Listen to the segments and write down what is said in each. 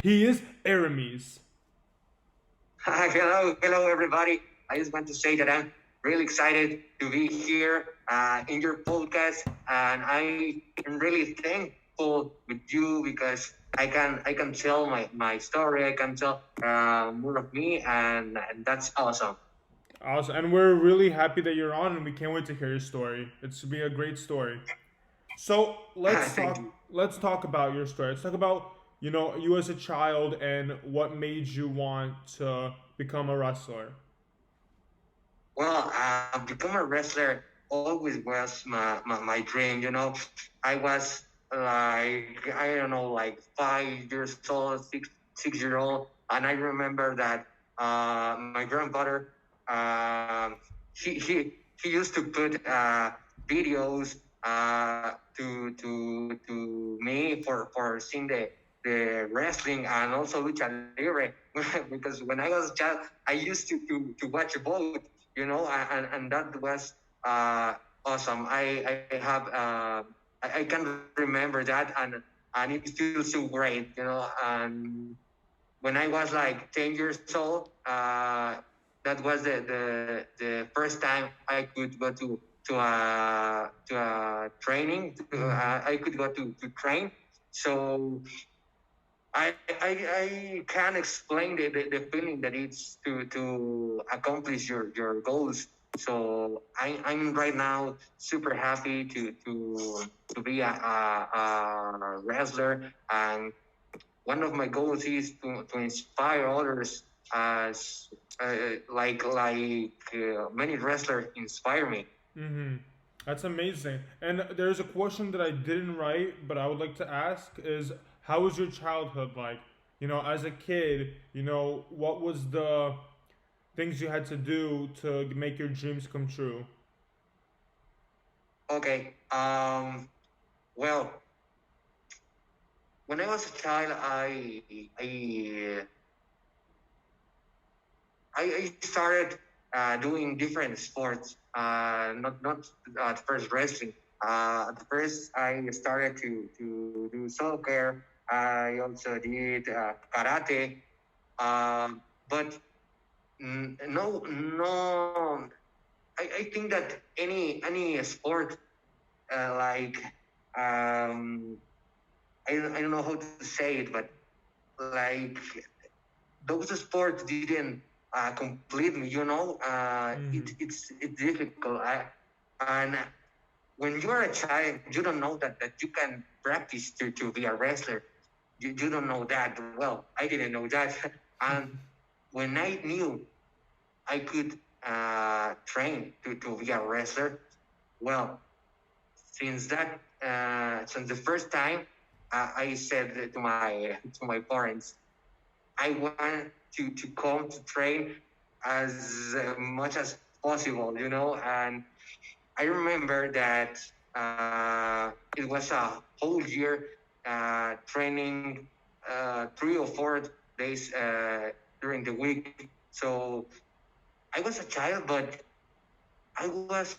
He is Aramis. Hello, everybody. I just want to say that I'm really excited to be here in your podcast, and I am really thankful with you because I can tell my story. I can tell more of me, and that's awesome. Awesome. And we're really happy that you're on, and we can't wait to hear your story. It's to be a great story. So let's Thank talk. you. Let's talk about your story. Let's talk about you as a child and what made you want to become a wrestler. Well, become a wrestler always was my dream. I was like, I don't know, like 5 years old, six year old, and I remember that my grandfather, he used to put videos to me for seeing the wrestling and also lucha libre because when I was a child I used to watch both, and that was awesome. I have I can remember that, and it feels so great, and when I was like 10 years old, that was the first time I could go to a training. I could go to train. So I can't explain the feeling that it's to accomplish your goals. So I'm right now super happy to be a wrestler, and one of my goals is to inspire others as many wrestlers inspire me. Mm-hmm. That's amazing. And there's a question that I didn't write, but I would like to ask is how was your childhood like? As a kid, what was the things you had to do to make your dreams come true? Okay. Well, when I was a child, I I started doing different sports. Not at first wrestling. At first, I started to do soccer. I also did karate. But no. I think that any sport like I don't know how to say it, but like those sports didn't complete me. Mm-hmm. It's difficult. And when you're a child, you don't know that you can practice to be a wrestler. You don't know that. Well, I didn't know that. And when I knew I could train to be a wrestler, well, since the first time, I said to my parents, I want to come to train as much as possible, and I remember that it was a whole year training 3 or 4 days during the week. So I was a child, but I was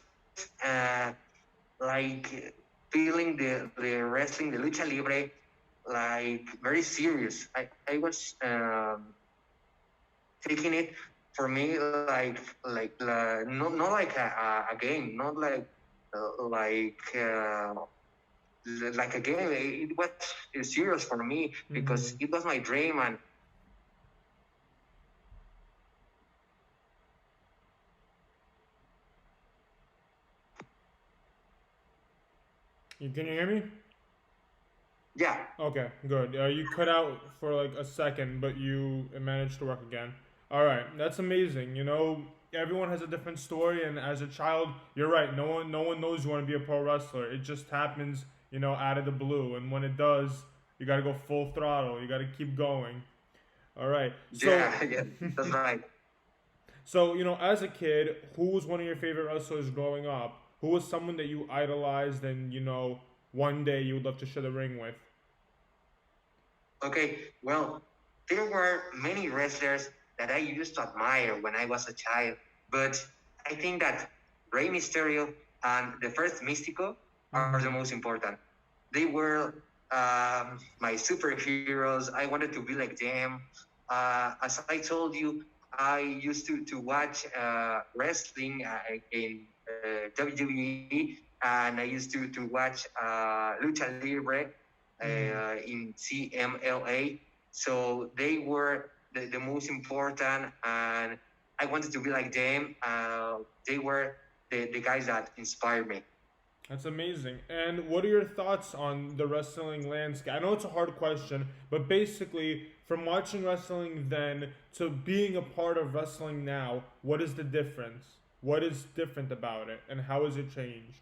like feeling the wrestling, the lucha libre, like very serious. I was taking it for me like not like a game, not like a game. It was serious for me Mm-hmm. because it was my dream. And Can you hear me? yeah. Okay, good. You cut out for like a second, but you managed to work again. All right, that's amazing. Everyone has a different story, and as a child, you're right. No one knows you want to be a pro wrestler. It just happens, out of the blue. And when it does, you got to go full throttle. You got to keep going. All right. So, Yeah. Yeah, that's right. as a kid, who was one of your favorite wrestlers growing up? Who was someone that you idolized, and one day you would love to share the ring with? Okay, well, there were many wrestlers that I used to admire when I was a child, but I think that Rey Mysterio and the first Mystico are the Mm-hmm. most important. They were my superheroes. I wanted to be like them. As I told you, I used to watch wrestling in WWE, and I used to watch Lucha Libre in CMLA. So they were the most important, and I wanted to be like them. They were the guys that inspired me. That's amazing. And what are your thoughts on the wrestling landscape? I know it's a hard question, but basically, from watching wrestling then to being a part of wrestling now, what is the difference? What is different about it, and how has it changed?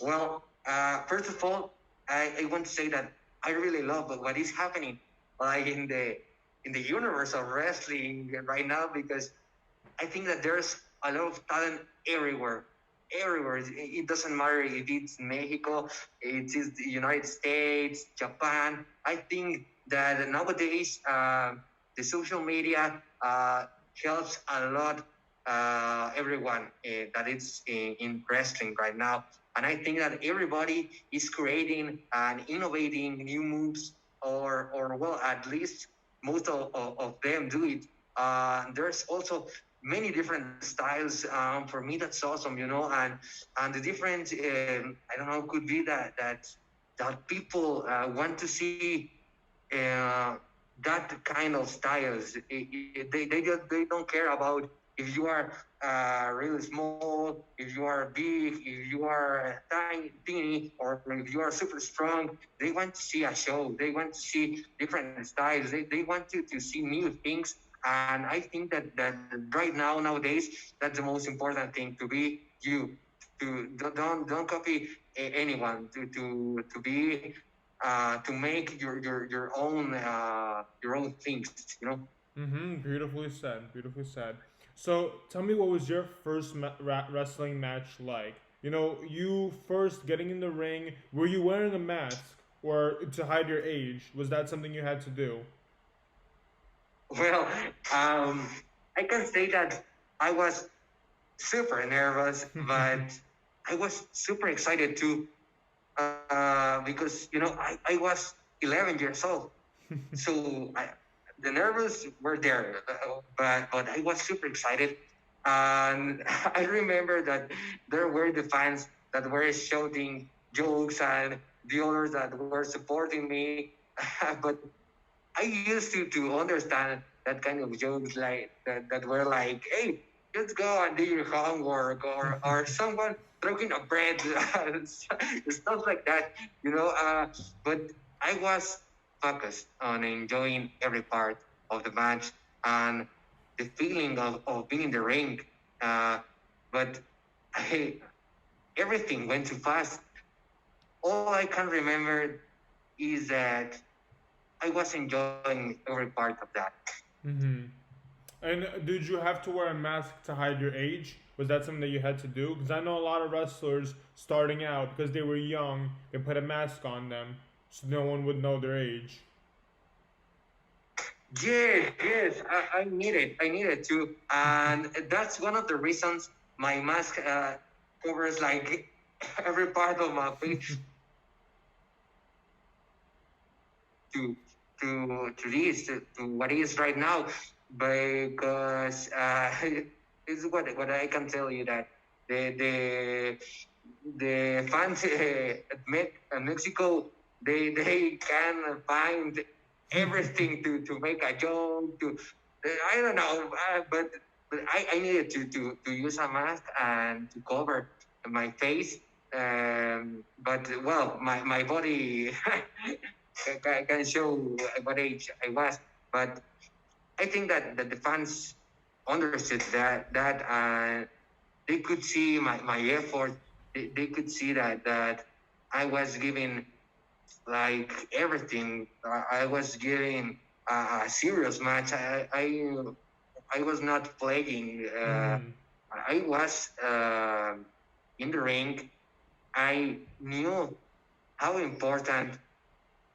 Well, first of all, I want to say that I really love what is happening in the universe of wrestling right now, because I think that there's a lot of talent everywhere. Everywhere. It doesn't matter if it's Mexico, it is the United States, Japan. I think that nowadays the social media helps a lot everyone that is in wrestling right now. And I think that everybody is creating and innovating new moves, or well, at least most of them do it. There's also many different styles. For me, that's awesome, and the different, I don't know, could be that people want to see uh, that kind of styles. They don't care about if you are really small, if you are big, if you are tiny, or if you are super strong. They want to see a show. They want to see different styles. They want to see new things. And I think that right now, nowadays, that's the most important thing, to be you. To don't copy anyone. To be to make your own things. Mm-hmm. Beautifully said. Beautifully said. So tell me, what was your first wrestling match like? You know, you first getting in the ring. Were you wearing a mask or to hide your age? Was that something you had to do? Well, I can say that I was super nervous, but I was super excited too, because I was 11 years old, so the nerves were there, but I was super excited, and I remember that there were the fans that were shouting jokes, and the others that were supporting me, but I used to understand that kind of jokes, like that were like, "Hey, just go and do your homework," or someone throwing a bread, stuff like that, But I was focused on enjoying every part of the match and the feeling of being in the ring. Uh, but I, everything went too fast. All I can remember is that I was enjoying every part of that. Mm-hmm. And did you have to wear a mask to hide your age? Was that something that you had to do? Because I know a lot of wrestlers starting out, because they were young, they put a mask on them so no one would know their age. Yes, I need it. I need it too, and that's one of the reasons my mask covers like every part of my face to to what is right now, because this is what I can tell you, that the the the fans at Mexico, they can find everything to make a joke, to I don't know, but I needed to use a mask and to cover my face, but well, my body can show what age I was. But I think that the fans understood that they could see my effort. They could see that I was giving like everything. I was giving a serious match. I was not playing. Mm-hmm. I was in the ring. I knew how important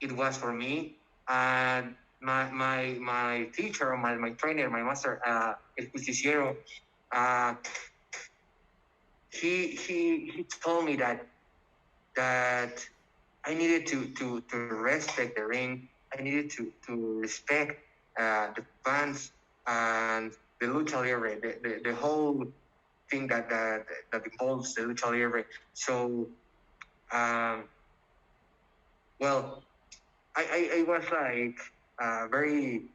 it was for me. And my teacher, my trainer, my master, El Justiciero, uh, he told me that I needed to respect the ring. I needed to respect the fans and the lucha libre, the whole thing that involves the lucha libre. So, um, well, I was like very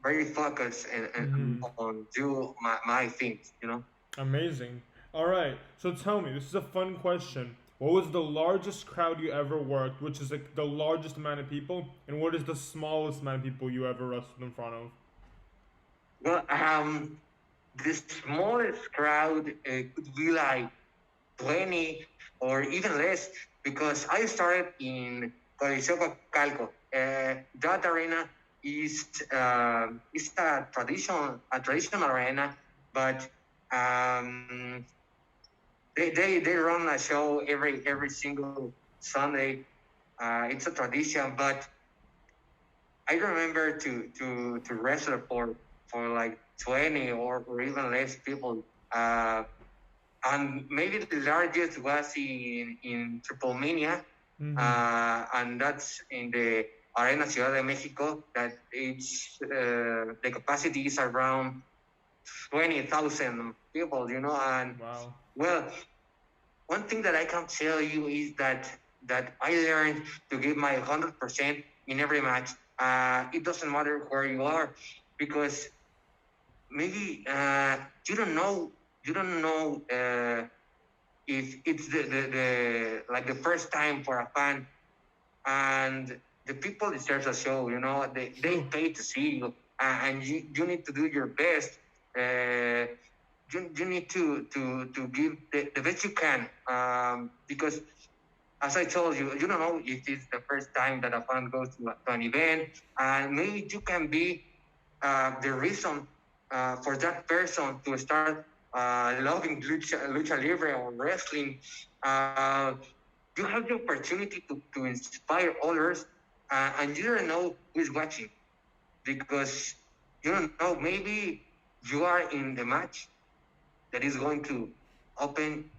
very focused and Hmm. on do my things, you know. Amazing. All right. So tell me, this is a fun question. What was the largest crowd you ever worked, which is like the largest amount of people, and what is the smallest amount of people you ever wrestled in front of? Well, the smallest crowd could be like 20 or even less because I started in Coliseo Calco. That arena is a traditional arena, but um, they run a show every single Sunday. It's a tradition, but I remember to wrestle for like 20 or even less people. Uh, and maybe the largest was in Triple Mania, Mm-hmm. and that's in the Arena Ciudad de Mexico. That it's the capacity is around 20,000 people, you know. And Wow. well, one thing that I can tell you is that I learned to give my 100% in every match. It doesn't matter where you are, because maybe you don't know if it's the like the first time for a fan, and the people deserve a show. You know, they True. pay to see you, and you need to do your best. You need to give the best you can, because as I told you, you don't know if it's the first time that a fan goes to an event, and maybe you can be the reason for that person to start loving lucha libre or wrestling. Uh, you have the opportunity to inspire others, and you don't know who's watching, because you don't know, maybe you are in the match that is going to open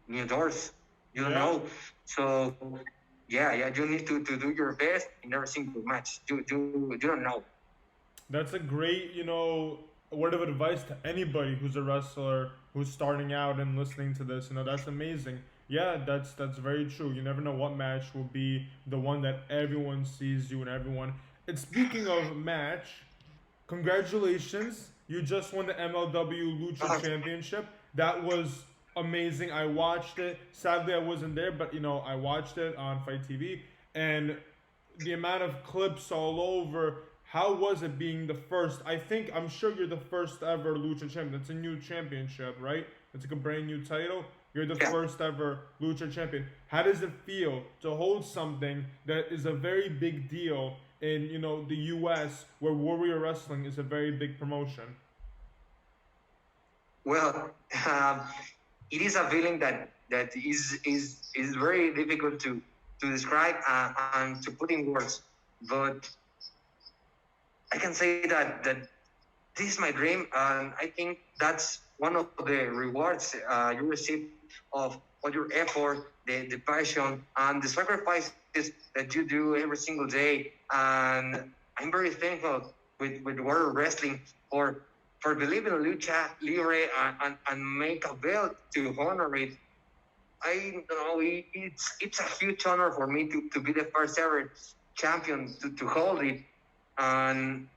new doors. You don't Yeah. know. So yeah, you need to do your best in every single match. You don't know. That's a great, word of advice to anybody who's a wrestler who's starting out and listening to this. That's amazing. Yeah, that's very true. You never know what match will be the one that everyone sees you and everyone. And speaking of match, congratulations. You just won the MLW Lucha Championship. That was amazing. I watched it. Sadly, I wasn't there, but I watched it on Fight TV, and the amount of clips all over. How was it being the first? I'm sure you're the first ever Lucha champion. It's a new championship, right? It's like a brand new title. You're the Yeah. first ever Lucha champion. How does it feel to hold something that is a very big deal in the U.S. where Warrior Wrestling is a very big promotion? Well, it is a feeling that is very difficult to describe and to put in words. But I can say that this is my dream, and I think that's one of the rewards you receive of all your effort, the passion, and the sacrifices that you do every single day. And I'm very thankful with World Wrestling for believing in Lucha Libre and make a belt to honor it. I know it's a huge honor for me to be the first ever champion to hold it. And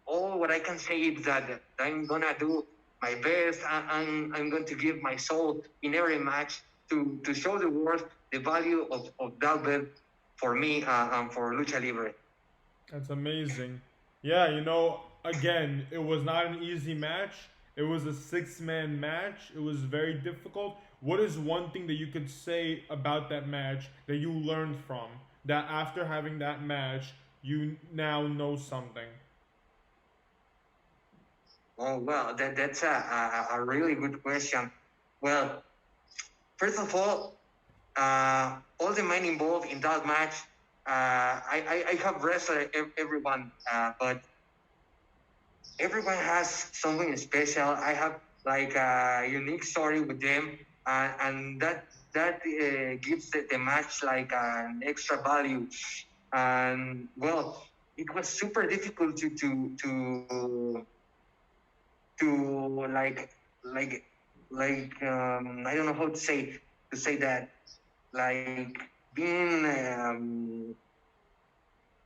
all what I can say is that I'm gonna do my best. I'm going to give my soul in every match to show the world the value of that belt for me and for Lucha Libre. That's amazing. Yeah, again, it was not an easy match. It was a six-man match. It was very difficult. What is one thing that you could say about that match that you learned from? That after having that match, you now know something? Oh well, that's a really good question. Well, first of all the men involved in that match, I have wrestled everyone, but everyone has something special. I have like a unique story with them, and that gives the match like an extra value. And well, it was super difficult to I don't know how to say that, like being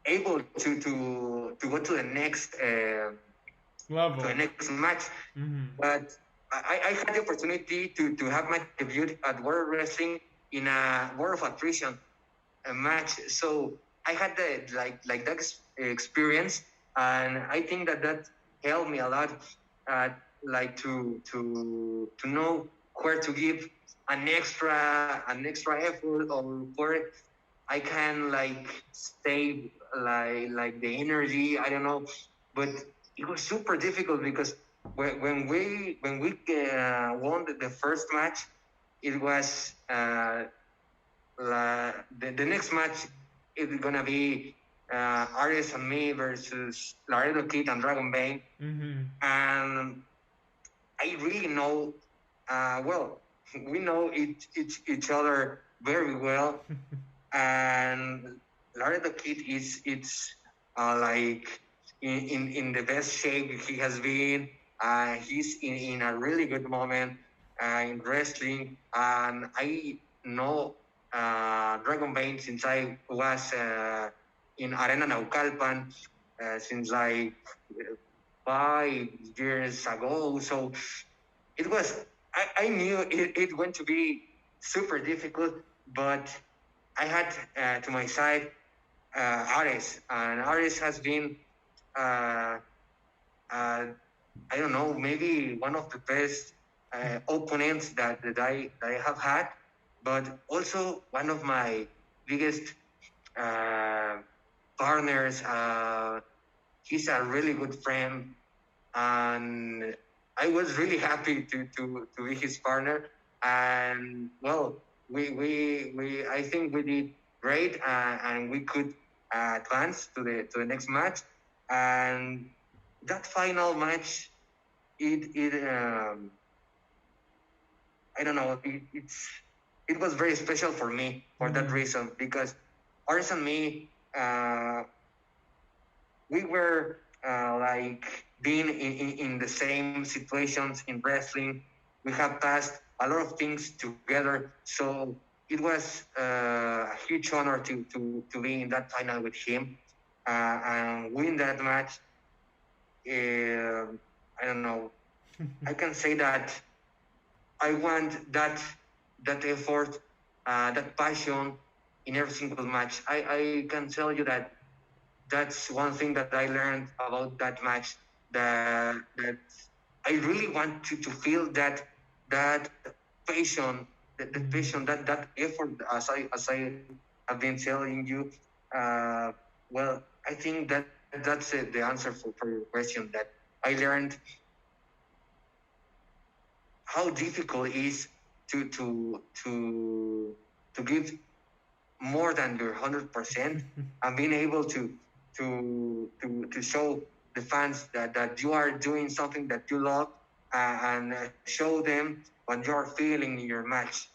able to go to the next Level. to the next match. But I had the opportunity to have my debut at World Wrestling in a World of Attrition match. So I had like that experience, and I think that helped me a lot, like to know where to give an extra effort, or where I can like save like the energy. I don't know, but it was super difficult because when we won the first match, it was the next match is gonna be Aries and me versus Laredo Kid and Dragon Bane, and I really know, well, we know each other very well, and Laredo Kid is like in the best shape he has been. He's in a really good moment in wrestling, and I know Dragon Bane since I was in Arena Naucalpan since like 5 years ago. So it was, I knew it going to be super difficult, but I had to my side Ares, and Ares has been, I don't know, maybe one of the best opponents that I have had, but also one of my biggest partners. He's a really good friend, and I was really happy to be his partner. And well, we I think we did great, and we could advance to the next match. And that final match, it I don't know, it was very special for me for that reason, because Ars and me, we were like being in the same situations in wrestling. We have passed a lot of things together, so it was a huge honor to be in that final with him and win that match. I don't know. I can say that I want that effort, that passion in every single match. I can tell you that that's one thing that I learned about that match. That I really want to feel that passion, that passion, that effort. As I have been telling you, well, I think that's the answer for your question. That I learned how difficult it is to give more than your 100%, and being able to show the fans that you are doing something that you love, and show them what you're feeling in your match.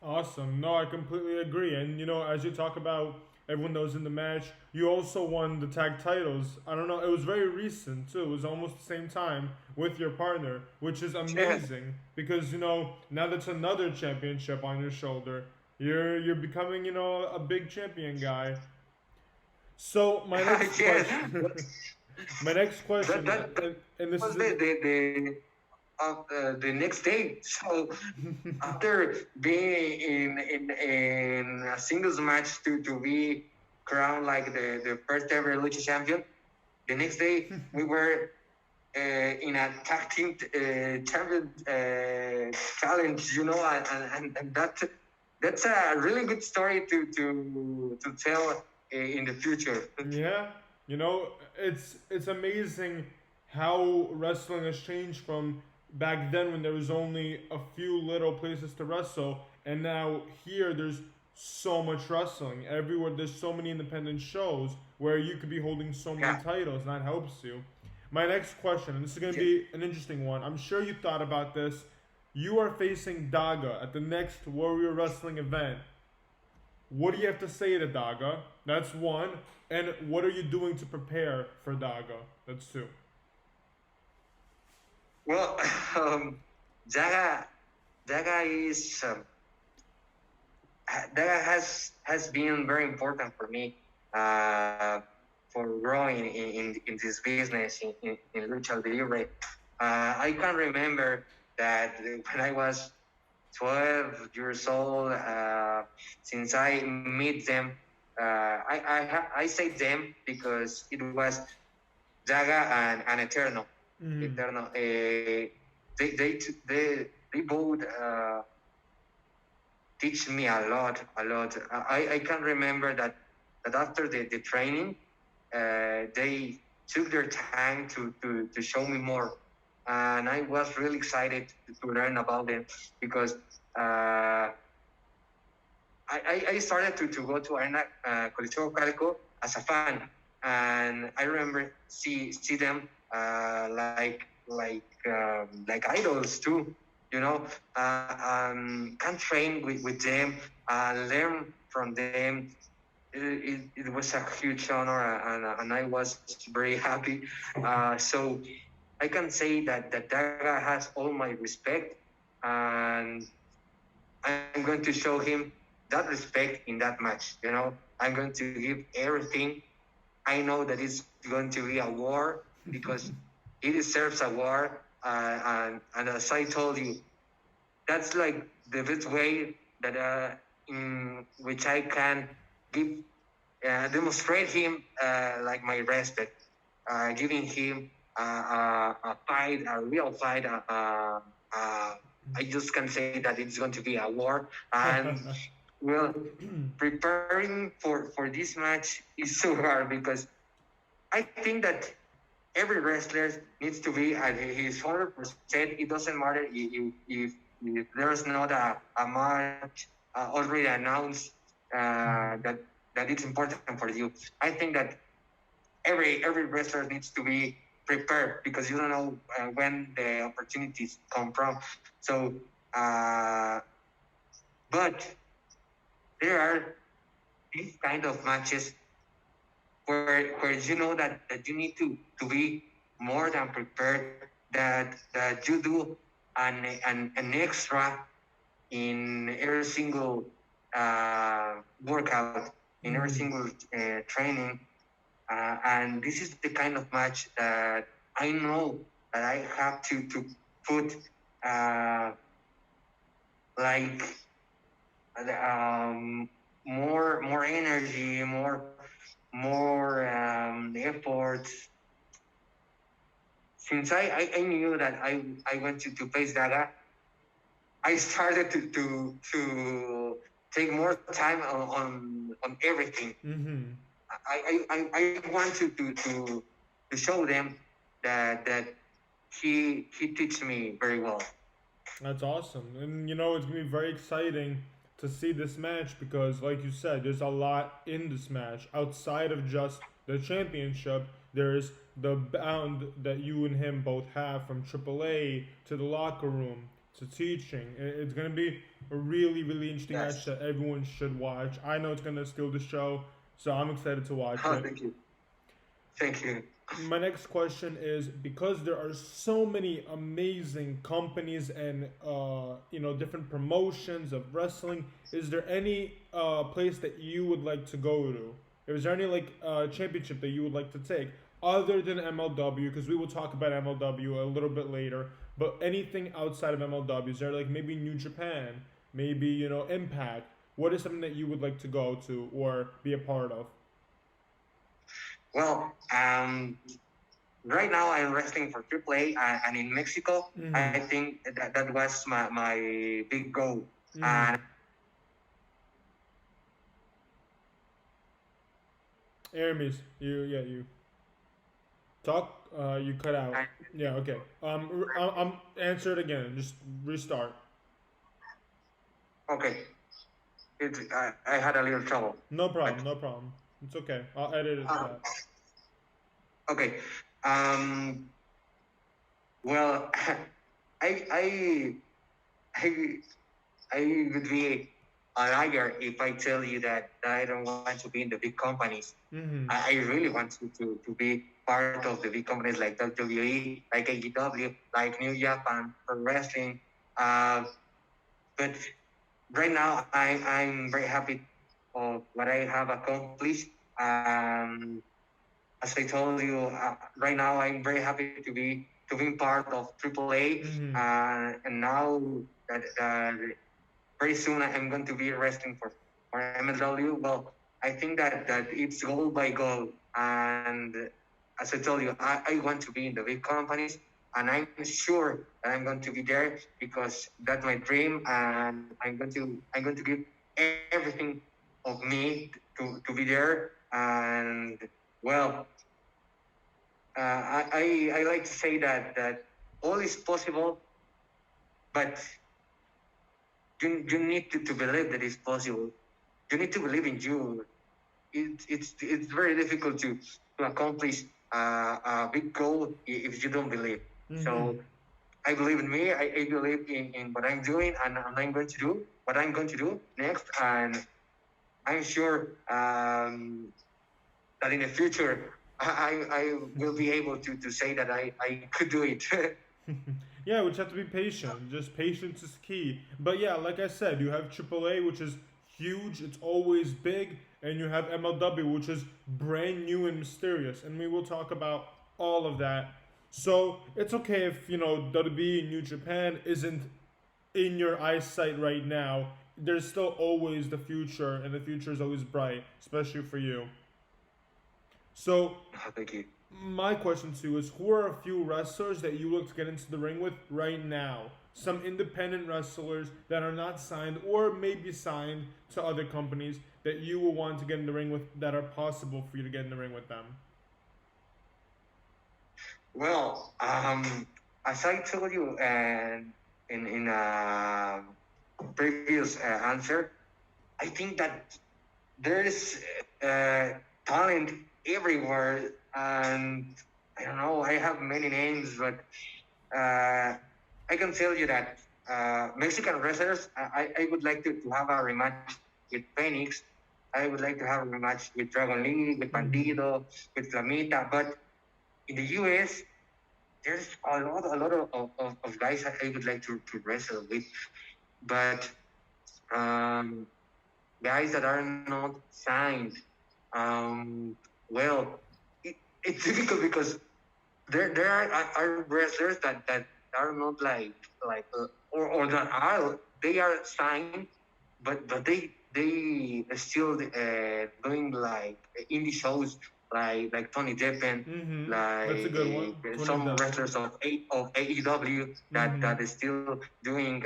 Awesome. No, I completely agree. And as you talk about everyone that was in the match, you also won the tag titles. I don't know, it was very recent too. It was almost the same time with your partner, which is amazing because now that's another championship on your shoulder. You're becoming a big champion guy. So my next question, my next question, and this Was is the next day. So after being in a singles match to be crowned like the first ever Lucha champion, the next day we were in a tag team champion challenge, and that's a really good story to tell in the future. Yeah, it's amazing how wrestling has changed from back then when there was only a few little places to wrestle, and now here there's so much wrestling everywhere. There's so many independent shows where you could be holding so many titles, and that helps you. My next question, and this is going to be an interesting one. I'm sure you thought about this. You are facing Daga at the next Warrior Wrestling event. What do you have to say to Daga? That's one. And what are you doing to prepare for Daga? That's two. Well, um, Daga, Daga is Daga has been very important for me for growing in this business in Lucha Libre. I can remember that when I was 12 years old, since I meet them, I say them because it was Daga and Eterno. Mm-hmm. Eterno. They both teach me a lot, a lot. I can remember that after the training, they took their time to show me more. And I was really excited to learn about them because I started to go to Arena Coliseo Calico as a fan, and I remember see them like idols too. You know, can train with them, learn from them. It was a huge honor, and I was very happy. So I can say that Daga has all my respect, and I'm going to show him that respect in that match. You know, I'm going to give everything. I know that it's going to be a war because he deserves a war. And as I told you, that's like the best way that in which I can give demonstrate him like my respect, giving him a fight, a real fight. I just can say that it's going to be a war, and well, preparing for this match is so hard because I think that every wrestler needs to be at his 100%. It doesn't matter if there's not a match already announced that it's important for you. I think that every wrestler needs to be prepared because you don't know when the opportunities come from. So, but there are these kind of matches where you know that you need to be more than prepared, that you do an extra in every single workout, in every single training, and this is the kind of match that I know that I have to put like more energy, more effort. Since I knew that I went to face Daga, I started to take more time on everything. Mm-hmm. I want to show them that he teach me very well. That's awesome. And you know, it's going to be very exciting to see this match because, like you said, there's a lot in this match. Outside of just the championship, there's the bound that you and him both have from AAA to the locker room to teaching. It's going to be a really, really interesting match Yes. that everyone should watch. I know it's going to steal the show, so I'm excited to watch Oh, it. thank you. Thank you. My next question is because there are so many amazing companies and different promotions of wrestling. Is there any place that you would like to go to? Is there any championship that you would like to take other than MLW? Because we will talk about MLW a little bit later. But anything outside of MLW? Is there like maybe New Japan, maybe Impact? What is something that you would like to go to or be a part of? Well, right now I'm wrestling for AAA, and in Mexico, I Mm-hmm. think that was my big goal. Mm-hmm. And Aramis, you talk. You cut out. Yeah, okay. Answer it again. Just restart. okay, I had a little trouble. No But problem. No problem. It's okay. I'll edit it uh, that. okay, um, well, I I I would be a liar if I tell you that I don't want to be in the big companies. Mm-hmm. I really want to be part of the big companies like WWE, like AEW, like New Japan for wrestling. Uh, but right now, I'm very happy of what I have accomplished. As I told you, right now I'm very happy to be part of AAA, Mm-hmm. and now that very soon I'm going to be wrestling for MLW. Well, I think that it's goal by goal, and as I told you, I want to be in the big companies, and I'm sure that I'm going to be there because that's my dream, and I'm going to give everything of me to be there, and well, I like to say that all is possible, but you need to believe that it's possible. You need to believe in you. It's very difficult to accomplish a big goal if you don't believe. Mm-hmm. So I believe in me. I believe in what I'm doing, and I'm going to do what I'm going to do next. And I'm sure that in the future I will be able to say that I could do it. Yeah, we just have to be patient. Just patience is key. But yeah, like I said, you have AAA, which is huge. It's always big, and you have MLW, which is brand new and mysterious. And we will talk about all of that. So it's okay if WWE New Japan isn't in your eyesight right now. There's still always the future, and the future is always bright, especially for you. So Thank you. my question to you is, who are a few wrestlers that you look to get into the ring with right now? Some independent wrestlers that are not signed or maybe signed to other companies that you will want to get in the ring with, that are possible for you to get in the ring with them. Well, as I told you, and in a previous answer, I think that there's talent everywhere, and I don't know. I have many names, but I can tell you that Mexican wrestlers. I would like to have a rematch with Phoenix. I would like to have a rematch with Dragon Lee, with Mm-hmm. Bandido, with Flamita. But in the US, there's a lot of guys I would like to wrestle with, but um, guys that are not signed. Um, well, it's difficult because are wrestlers that are not like or that are they are signed, but they are still doing like indie shows like Tony Deppen, Mm-hmm. That's a good one. like 20 some Devil. wrestlers of AEW Mm-hmm. that is still doing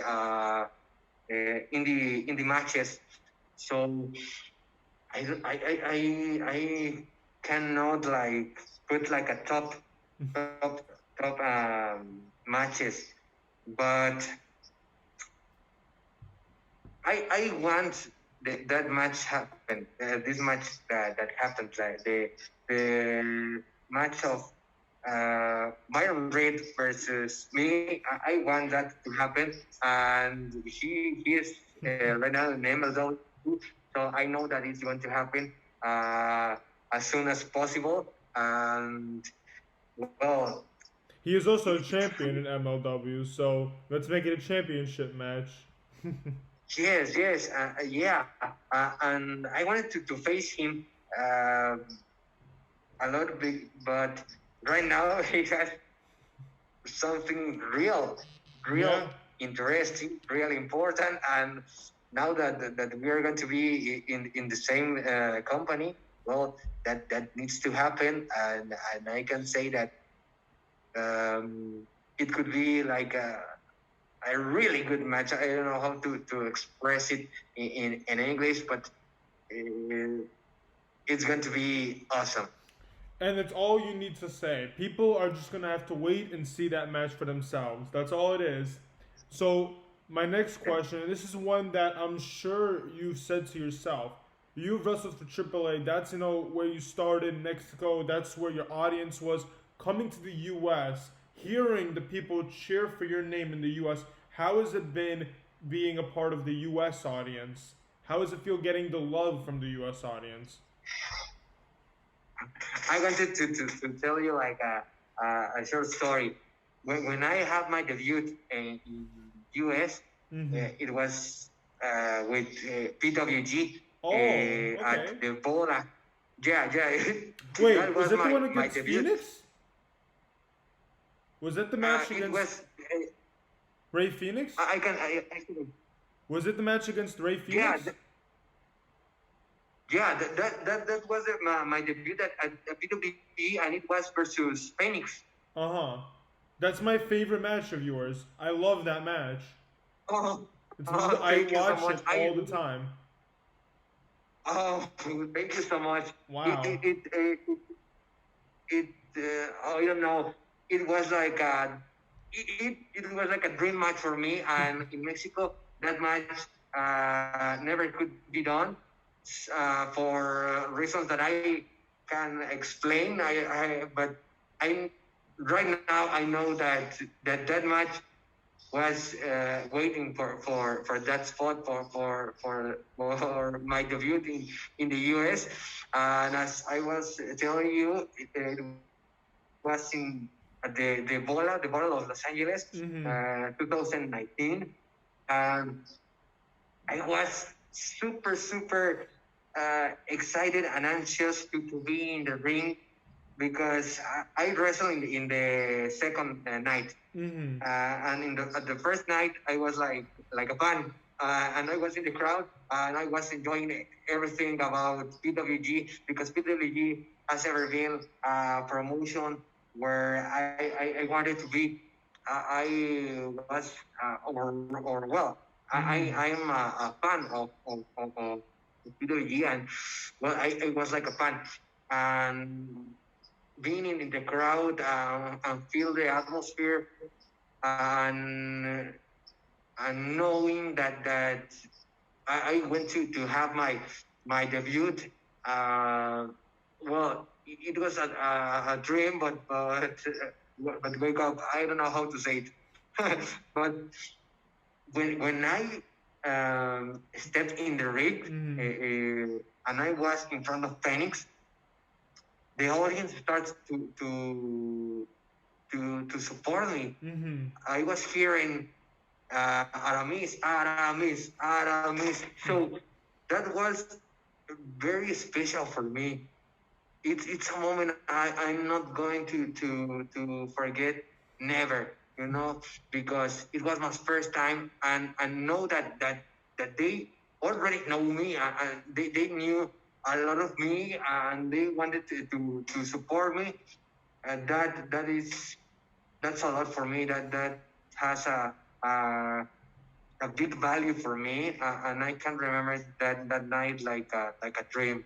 indie matches. So I cannot like put like a top matches, but I want that match happen. This match that happened, like the match of Byron Reed versus me. I want that to happen, and he is right now in MLW, so I know that it's going to happen as soon as possible. And well, He is also a champion in MLW, so let's make it a championship match. yeah, and I wanted to face him uh, a lot big, but right now he has something real Yeah. interesting, real important, and now that we are going to be in the same company, well, that needs to happen, and I can say that it could be like a really good match. I don't know how to express it in English, but uh, it's going to be awesome. And it's all you need to say. People are just gonna have to wait and see that match for themselves. That's all it is. So my next question, and this is one that I'm sure you've said to yourself. You've wrestled for AAA. That's where you started in Mexico. That's where your audience was. Coming to the U.S., hearing the people cheer for your name in the U.S. How has it been being a part of the U.S. audience? How does it feel getting the love from the U.S. audience? I wanted to tell you like a short story. When I had my debut in US, it was with PWG Oh, okay. at the Bola. Yeah, yeah. Wait, That was was that the one my against debut. Phoenix? Was that the match It against was. Ray Phoenix? I can. Was it the match against Ray Yeah, Phoenix? yeah. That was my debut at PWG, and it was versus Phoenix. Uh-huh. That's my favorite match of yours. I love that match. Oh, I thank you so watch much. it all the time. Oh, thank you so much. Wow. I don't know. It was like it was like a dream match for me. And in Mexico, that match never could be done for reasons that I can explain. But I right now I know that match was waiting for that spot for my debut in the US. And as I was telling you, it was in the Bola of Los Angeles, 2019. And I was super excited and anxious to be in the ring because I wrestled in the second night. And at the first night, I was like a fan, and I was in the crowd, and I was enjoying everything about PWG because PWG has ever been a promotion where I wanted to be. I was, or well, I am a fan of PWG, and well, I was like a fan, and being in the crowd and feel the atmosphere and knowing that I went to have my debut. Well, it was a dream, but wake up. I don't know how to say it, but when I stepped in the ring and I was in front of Phoenix, the audience starts to support me. I was hearing Aramis, Aramis, Aramis. So that was very special for me. It's a moment I'm not going to forget, never, because it was my first time, and I know that they already know me, and they knew a lot of me, and they wanted to support me, and that's a lot for me. That has a big value for me, and I can remember that night like a dream.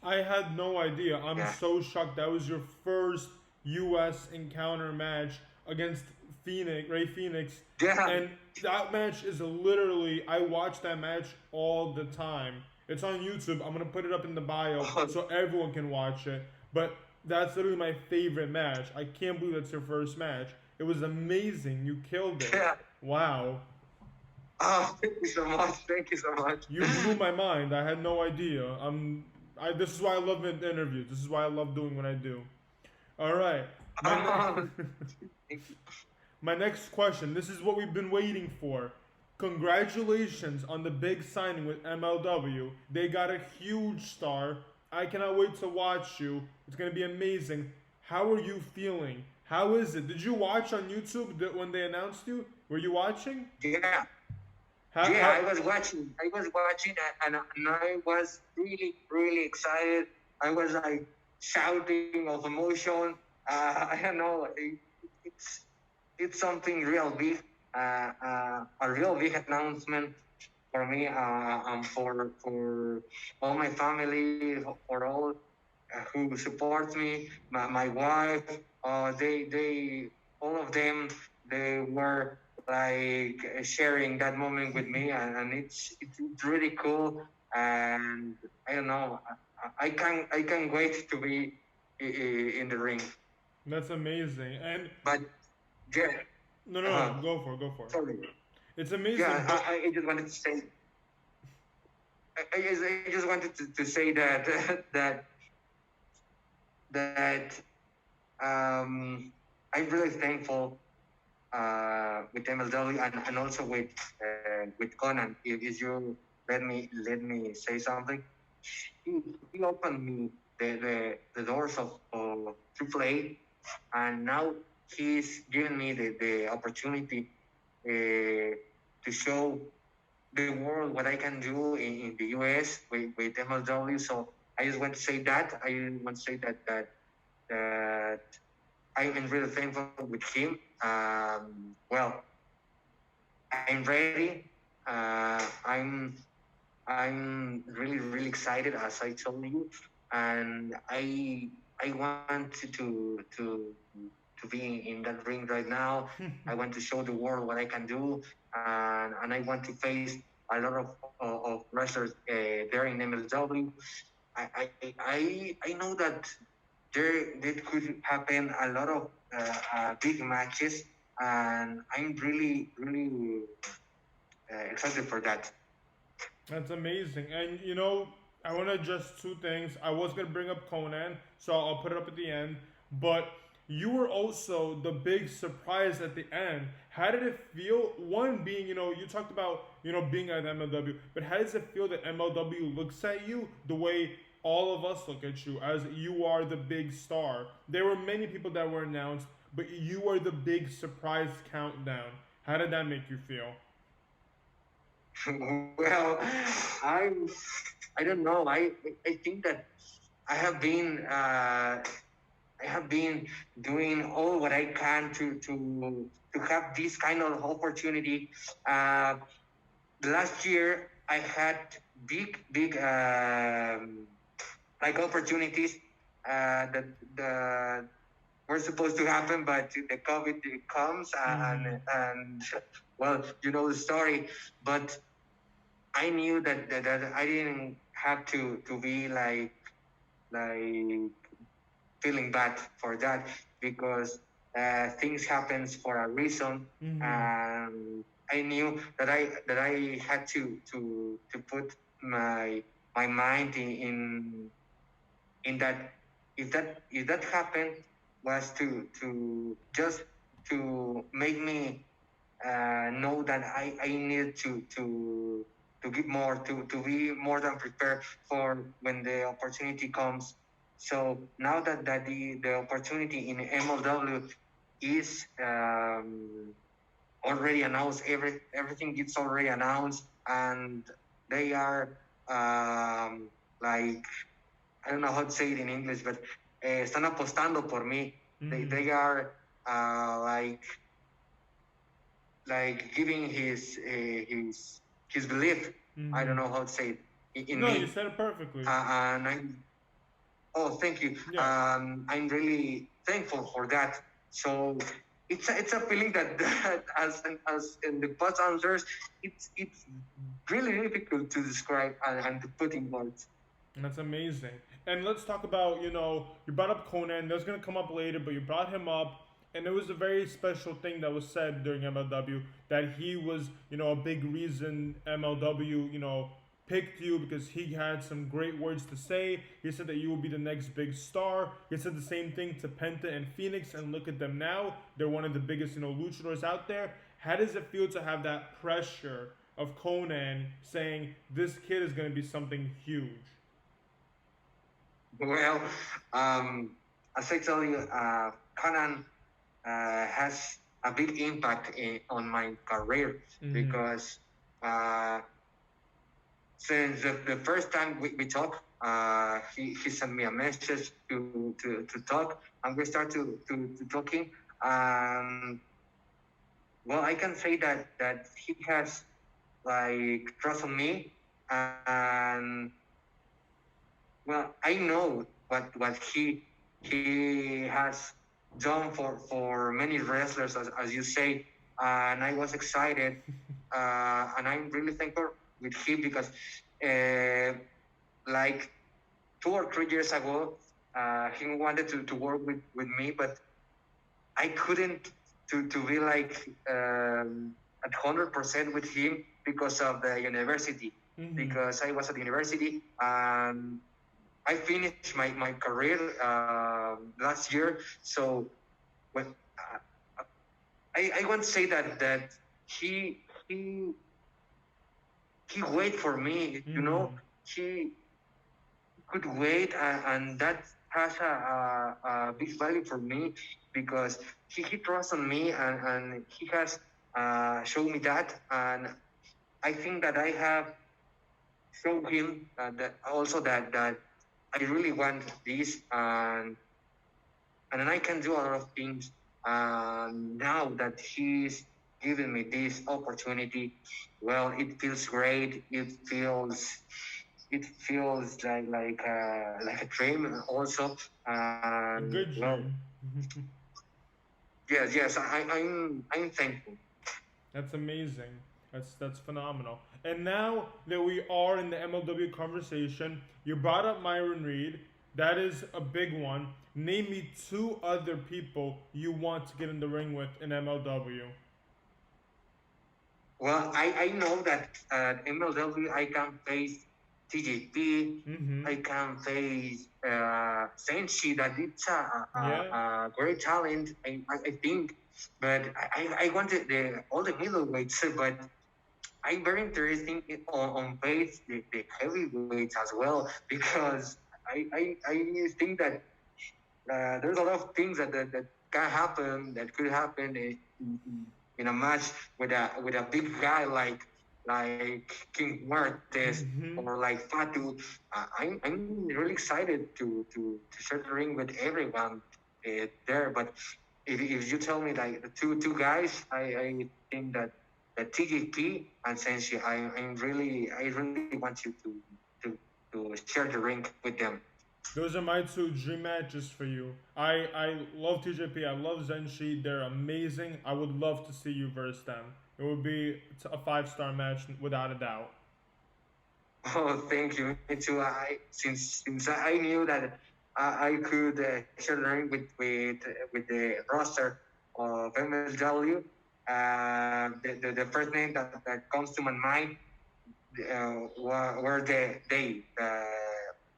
I had no idea. I'm Yeah. so shocked. That was your first U.S. encounter match against Ray Phoenix. Yeah. And that match is literally, I watch that match all the time. It's on YouTube. I'm going to put it up in the bio so everyone can watch it. But that's literally my favorite match. I can't believe that's your first match. It was amazing. You killed it. Yeah. Wow. Oh, thank you so much. Thank you so much. You blew my mind. I had no idea. This is why I love interviews. This is why I love doing what I do. All right. My next question. This is what we've been waiting for. Congratulations on the big signing with MLW. They got a huge star. I cannot wait to watch you. It's going to be amazing. How are you feeling? How is it? Did you watch on YouTube when they announced you? Were you watching? Yeah. I was watching. And I was really excited. I was like shouting of emotion. I don't know. It's something real big. A real big announcement for me. For all my family, for all who supports me. My wife. They all of them. They were like sharing that moment with me, and it's really cool. And I don't know, I can wait to be in the ring. That's amazing. And But yeah, No, no, uh, no. Go for it. Go for it. sorry. It's Yeah, amazing, but I just wanted to say. I just wanted to say that that that I'm really thankful with MLW and also with Konnan. If you let me say something, he, he opened me the doors of AAA, and now he's given me the opportunity to show the world what I can do in the US with MLW. So I just want to say that that I'm really thankful with him. Well, I'm ready. I'm really excited, as I told you, and I want to be in that ring right now. I want to show the world what I can do, and I want to face a lot of wrestlers there in MLW. I know that there could happen a lot of big matches, and I'm really excited for that. that's amazing. And I want to address two things. I was gonna bring up Conan, so I'll put it up at the end. But you were also the big surprise at the end. How did it feel? One being, you talked about being at MLW, but how does it feel that MLW looks at you the way all of us look at you, as you are the big star? There were many people that were announced, but you are the big surprise countdown. How did that make you feel? Well, I'm I don't know. I think that I have been I have been doing all what I can to have this kind of opportunity. Uh, Last year I had big like opportunities that the were supposed to happen, but the COVID comes Mm-hmm. and well, you know the story. But I knew that I didn't have to be like feeling bad for that because things happens for a reason, Mm-hmm. and I knew that I had to put my mind in that if that happened was to just to make me know that I needed to give more to be more than prepared for when the opportunity comes. So now that the opportunity in MLW is already announced, everything is already announced, and they are like I don't know how to say it in English, but están apostando por mí. Mm-hmm. They are like giving his belief. I don't Mm-hmm. know how to say it in No, you me. said it perfectly. And I'm thank you. Yeah. I'm really thankful for that. So it's a feeling that as in the past answers, it's really difficult to describe and to put in words. That's amazing. And let's talk about, you brought up Conan. That's going to come up later, but you brought him up. And it was a very special thing that was said during MLW that he was, a big reason MLW, picked you because he had some great words to say. He said that you will be the next big star. He said the same thing to Penta and Phoenix, and look at them now. They're one of the biggest, luchadors out there. How does it feel to have that pressure of Conan saying this kid is going to be something huge? Well, as I tell you, Conan has a big impact on my career Mm-hmm. because uh, since the first time we talked, he sent me a message to talk, and we start to talking. Um, well, I can say that he has like trust on me, and well, I know what he has done for many wrestlers, as you say, and I was excited, and I'm really thankful with him because, like 2 or 3 years ago, he wanted to work with me, but I couldn't to be like at 100% with him because of the university. Because I was at the university and I finished my career last year. So when I want to say that he he he wait for me. You know, he could wait, and that has a big value for me because he trusts on me, and he has shown me that, and I think that I have shown him that also that I really want this, and then I can do a lot of things. Now that he's given me this opportunity, well, it feels great. It feels like a dream also. A good Well, dream. yes, I'm thankful. That's amazing. That's phenomenal. And now that we are in the MLW conversation, you brought up Myron Reed. That is a big one. Name me two other people you want to get in the ring with in MLW. Well, I know that at MLW I can face TJP, I can face Senshi, that it's Yeah. a great talent, I think. But I wanted all the middleweights, but I'm very interested on face the heavyweights as well because I think that there's a lot of things that can happen, that could happen in a match with a big guy like King Muertes or like Fatu. I'm really excited to share the ring with everyone there. But if you tell me like the two guys, I think that TGP and Senshi, I really want you to share the ring with them. Those are my two dream matches for you. I love TJP. I love Zenshi. They're amazing. I would love to see you verse them. It would be a 5-star match without a doubt. Oh, thank you. Me too. Since I knew that I could share the ring with the roster of MLW, the first name that comes to my mind were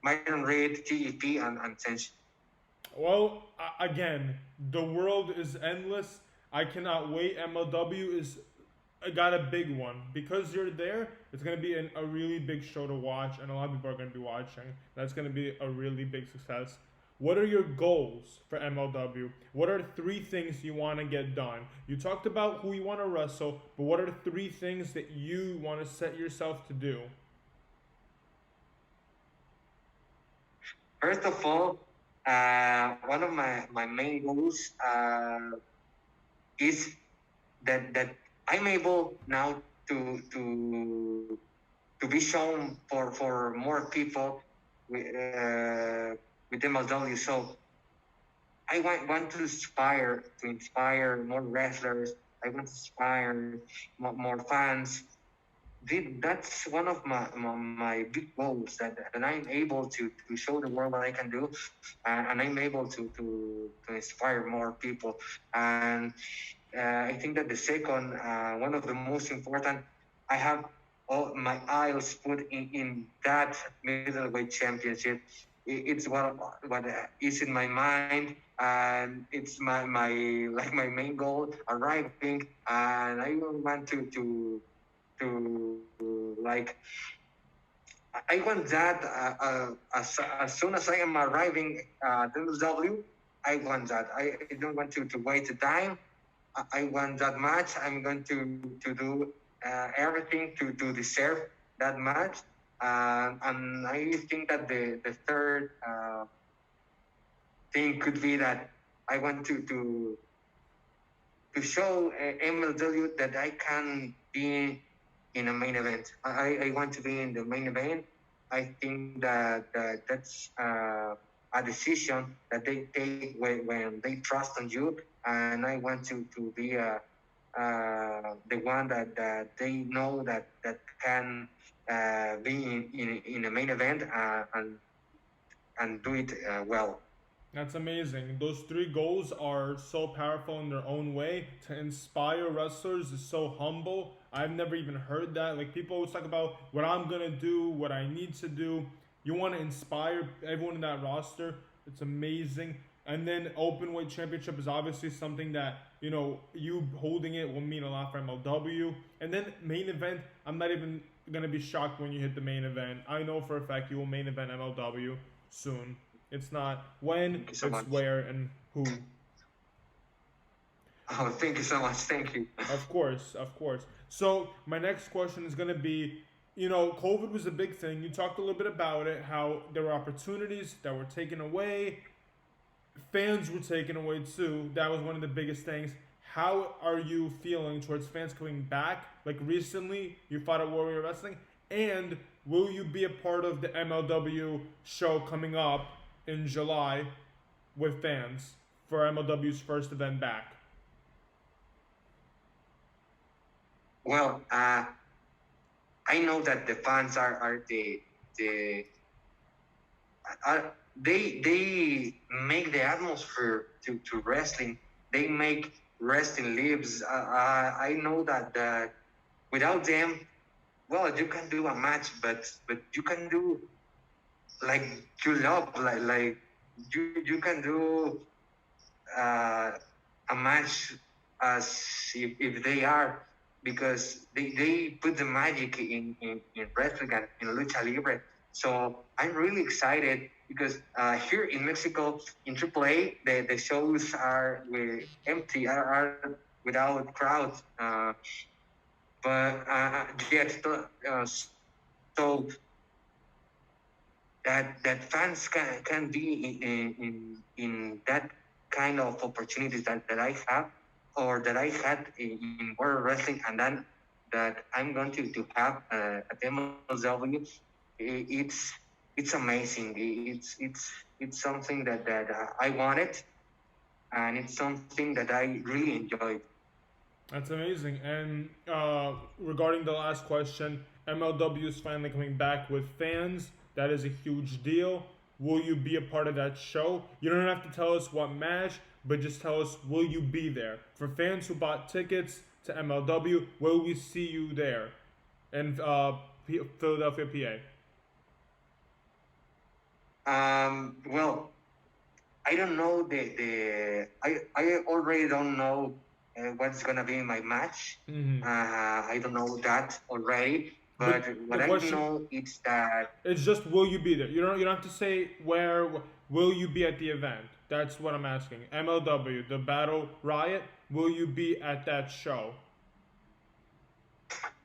Myron Reed, TEP, and Senshi. Well, again, the world is endless. I cannot wait. MLW is got a big one because you're there. It's gonna be a really big show to watch, and a lot of people are gonna be watching. That's gonna be a really big success. What are your goals for MLW? What are 3 things you want to get done? You talked about who you want to wrestle, but what are 3 things that you want to set yourself to do? First of all, one of my main goals is that I'm able now to be shown for more people with MLW. So I want to inspire more wrestlers. I want to inspire more fans. That's one of my big goals that I'm able to show the world what I can do, and I'm able to inspire more people. And I think that the second, one of the most important, I have all my eyes put in that middleweight championship. It's what is in my mind, and it's my like my main goal arriving, and I want to like I want that as soon as I am arriving at MLW, I want that. I don't want to waste the time. I want that match. I'm going to do everything to deserve that match. And I think that the third thing could be that I want to show MLW that I can be in a main event. I want to be in the main event. I think that's a decision that they take when they trust on you, and I want to be the one that they know that can be in a main event and do it well. That's amazing. Those three goals are so powerful in their own way. To inspire wrestlers is so humble. I've never even heard that. Like people always talk about what I'm gonna do, what I need to do. You want to inspire everyone in that roster. It's amazing. And then open weight championship is obviously something that you holding it will mean a lot for MLW. And then main event, I'm not even gonna be shocked when you hit the main event. I know for a fact you will main event MLW soon. It's not when, Thank you so it's much. where and who. Oh, thank you so much. Thank you. Of course, of course. So my next question is gonna be, COVID was a big thing. You talked a little bit about it, how there were opportunities that were taken away, fans were taken away too. That was one of the biggest things. How are you feeling towards fans coming back? Like recently, you fought at Warrior Wrestling, and will you be a part of the MLW show coming up in July with fans for MLW's first event back? Well, I know that the fans are the they make the atmosphere to wrestling. They make wrestling lives. I know that without them, well, you can do a match, but you can do like you love, like you can do uh, a match as if they are, because they put the magic in wrestling and in lucha libre. So I'm really excited because here in Mexico in AAA the shows are empty, are without crowds. But yet so that fans can be in that kind of opportunities that I have or that I had in World Wrestling, and then that I'm going to have at MLW. It's amazing. It's something that I wanted, and it's something that I really enjoyed. That's amazing. And regarding the last question, MLW is finally coming back with fans. That is a huge deal. Will you be a part of that show? You don't have to tell us what match, but just tell us, will you be there? For fans who bought tickets to MLW, will we see you there in Philadelphia, Well, I don't know I already don't know what's gonna be my match. PA? Mm-hmm. I don't know that already, But but the what I question, know is that it's just, will you be there? You don't have to say where. Will you be at the event? That's what I'm asking. MLW, the Battle Riot. Will you be at that show?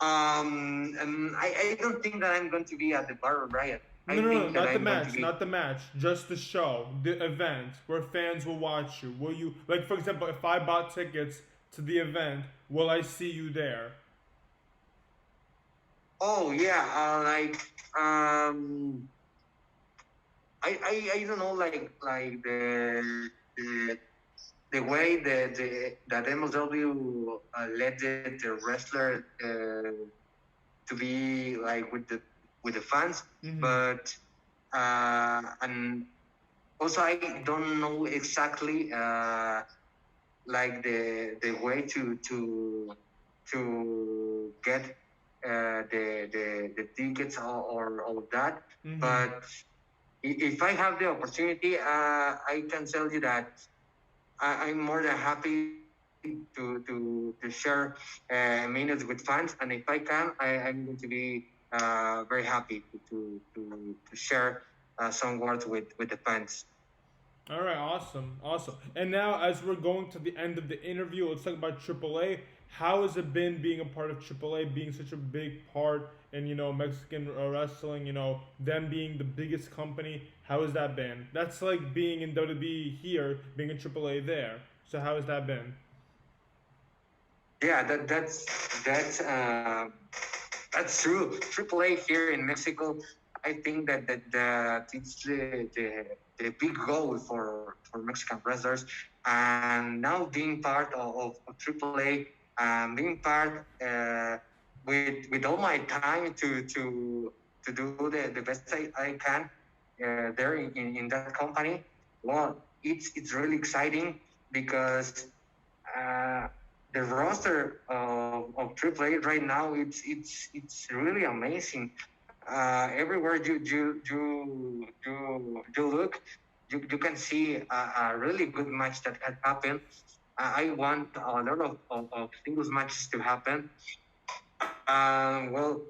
I don't think that I'm going to be at the Battle Riot. No, I no, no, think that not the I'm going to match, be. not the match. Just the show, the event where fans will watch you. Will you, like, for example, if I bought tickets to the event, will I see you there? Oh yeah, I don't know, like the way that MLW led the wrestler to be like with the fans, Mm-hmm. but and also I don't know exactly like the way to get the tickets or all of that. Mm-hmm. But if I have the opportunity, I can tell you that I'm more than happy to share minutes with fans, and if I can, I'm going to be very happy to share some words with the fans. All right, awesome, awesome. And now, as we're going to the end of the interview, let's talk about AAA. How has it been being a part of AAA, being such a big part in Mexican wrestling? Them being the biggest company. How has that been? That's like being in WWE here, being in AAA there. So how has that been? Yeah, that's true. AAA here in Mexico, I think that it's the big goal for Mexican wrestlers, and now being part of AAA, being part with all my time to do the best I can there in that company. Well, it's really exciting because uh, the roster of AAA right now it's really amazing. Everywhere you look, you can see a really good match that had happened. I want a lot of singles matches to happen. Well,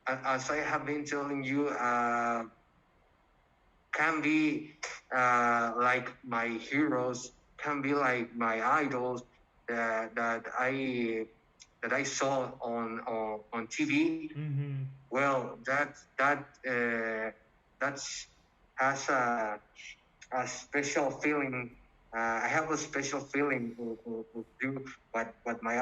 as I have been telling you, can be like my heroes, can be like my idols that I saw on TV. Mm-hmm. Well, that's has a special feeling. I have a special feeling to do what my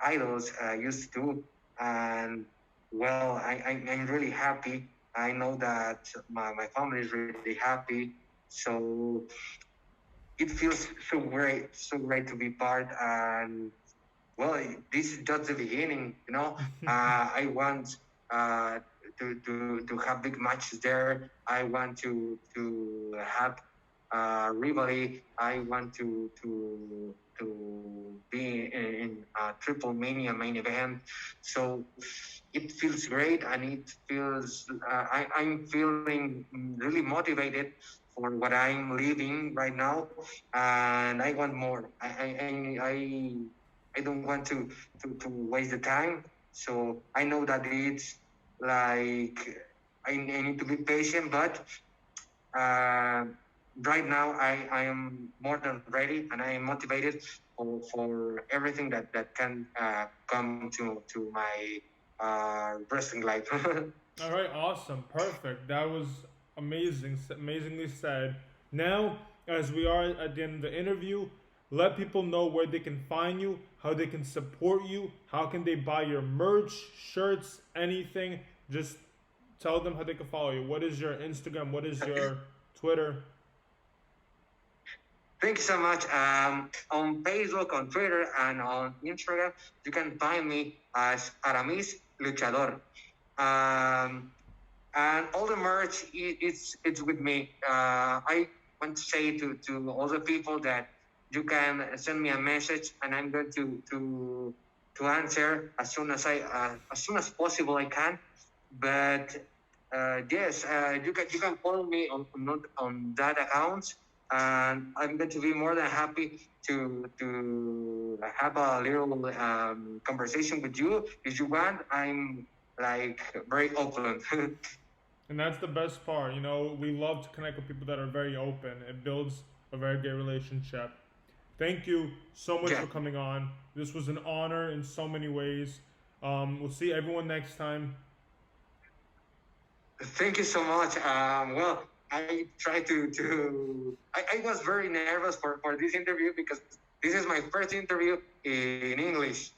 idols used to do, and well, I'm really happy. I know that my family is really happy, so it feels so great to be part. And well, this is just the beginning, you know. I want uh, to have big matches there. I want to have rivalry. I want to be in a triple mania main event. So it feels great, and it feels I'm feeling really motivated for what I'm living right now, and I want more. I don't want to waste the time. So I know that it's like I need to be patient, but uh, right now I am more than ready and I am motivated for everything that can come to my wrestling life. All right, awesome, perfect. That was amazing, amazingly said. Now, as we are at the end of the interview, let people know where they can find you, how they can support you, how can they buy your merch, shirts, anything. Just tell them how they can follow you. What is your Instagram? What is your Twitter? Thank you so much. On Facebook, on Twitter, and on Instagram, you can find me as Aramis Luchador. Um, and all the merch it's with me. I want to say to all the people that you can send me a message, and I'm going to answer as soon as possible I can. But yes, you can follow me on that account, and I'm going to be more than happy to have a little conversation with you if you want. I'm like very open. And that's the best part. You know, we love to connect with people that are very open. It builds a very great relationship. Thank you so much Yeah. for coming on. This was an honor in so many ways. We'll see everyone next time. Thank you so much. Well, I tried I was very nervous for this interview because this is my first interview in English.